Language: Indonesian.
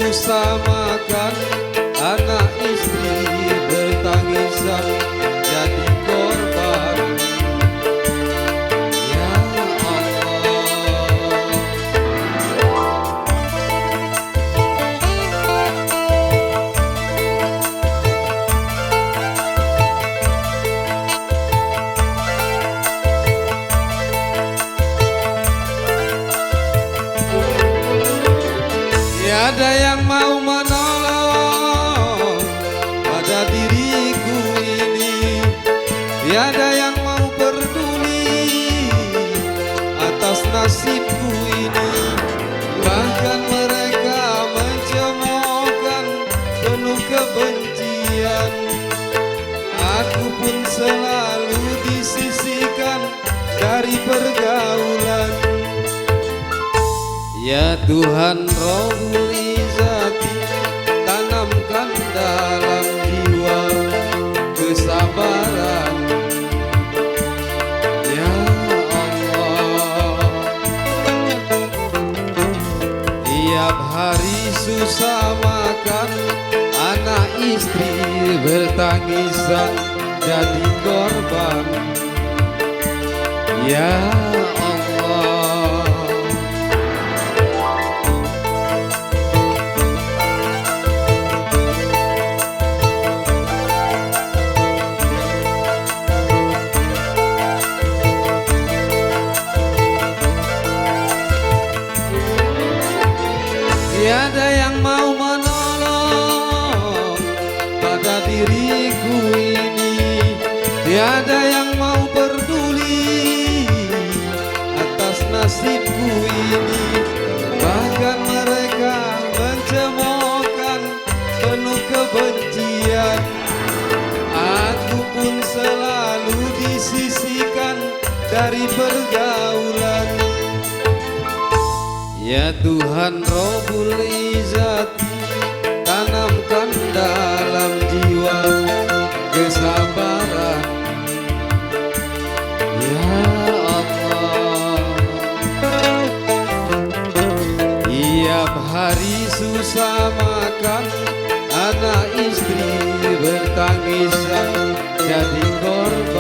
susah makan, anak istri bertangisan jadi korban. Ya tiada yang mau menolong pada diriku ini, tiada yang mau peduli atas nasibku ini. Bahkan mereka mencemoohkan penuh kebencian. Aku pun selalu disisihkan dari pergaulan. Ya Tuhan Rabbul Izzati, tanamkan dalam jiwa kesabaran. Ya Allah, tiap hari susah makan, anak istri bertangisan jadi korban. Ya tiada yang mau menolong pada diriku ini, tiada yang mau peduli atas nasibku ini. Bahkan mereka mencemoohkan penuh kebencian. Aku pun selalu disisihkan dari pergaulan. Ya Tuhan Rabbul Izzati, tanamkan dalam jiwa kesabaran. Ya Allah, tiap hari susah makan, anak istri bertangisan jadi korban.